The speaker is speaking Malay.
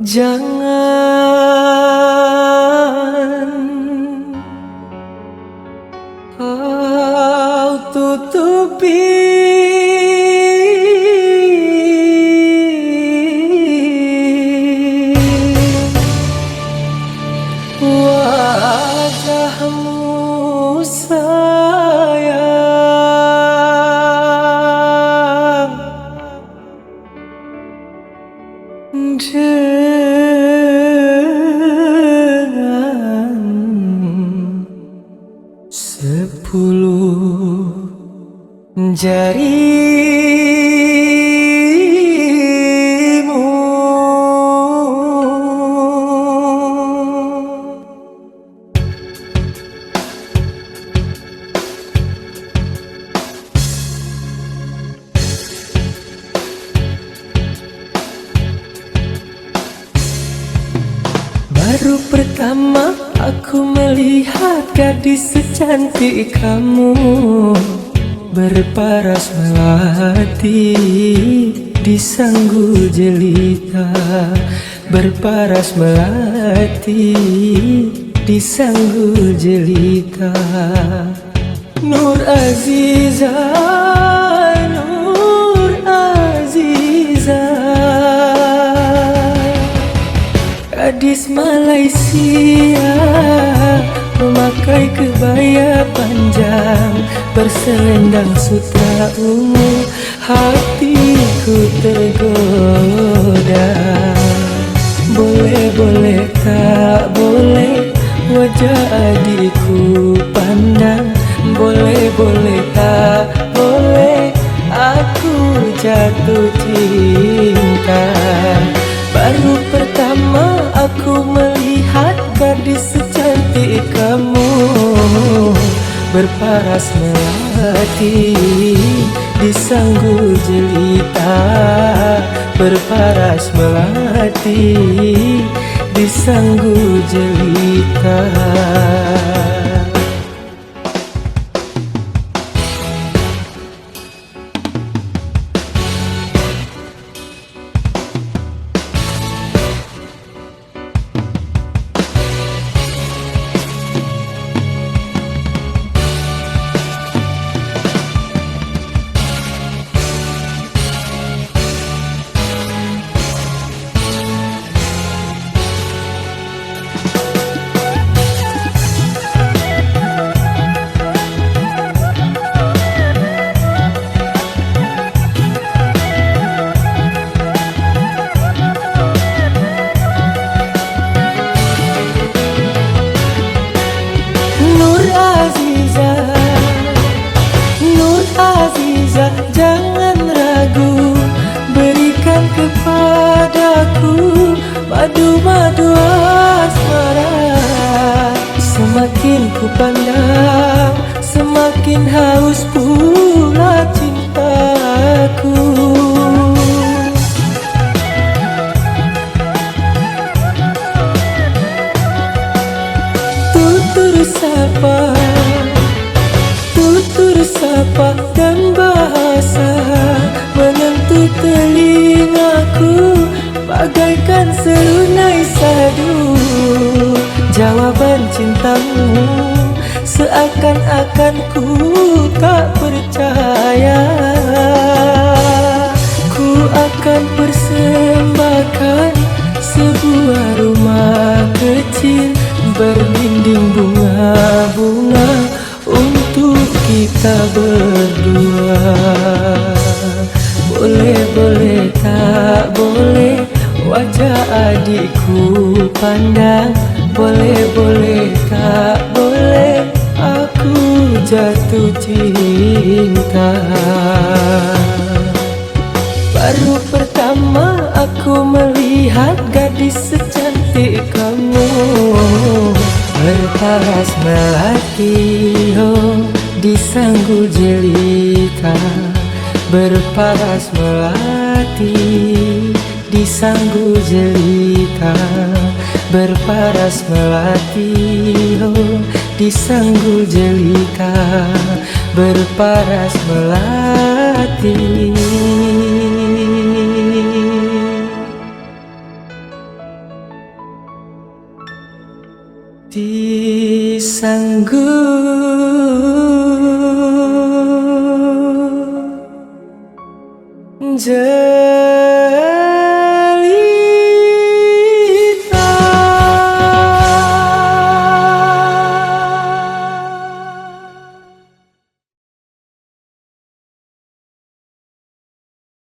Jangan kau tutupi wajahmu sayang, dengan 10 jarimu. Baru pertama aku melihat gadis secantik kamu, berparas melati di sanggu jelita, berparas melati di sanggu jelita. Nur Aziza, Nur Aziza, gadis Malaysia, memakai kebaya panjang, berselendang sutra ungu, hatiku tergoda. Boleh, boleh, tak boleh wajah adikku pandang. Boleh, boleh, tak boleh aku jatuh cinta. Baru pertama aku melihat gadis secantik kamu, berparas melati di sanggu jelita, berparas melati di sanggu jelita. Nur Aziza, jangan ragu, berikan kepadaku madu-madu asmara. Semakin ku pandang, semakin haus pula cintaku. Tutur sapa dan bahasa menyentuh telingaku bagaikan serunai sadu. Jawaban cintamu seakan-akan ku tak percaya. Ku akan persembahkan sebuah rumah kecil berdinding bunga-bunga untuk kita berdua. Boleh, boleh, tak boleh wajah adikku pandang. Boleh, boleh, tak boleh aku jatuh cinta. Baru pertama aku melihat gadis secantik kamu, berparas melati, oh di sanggu jelita. Berparas melati di sanggu jelita. Berparas melati, oh di sanggu jelita. Berparas melati. Di sanggu jelita.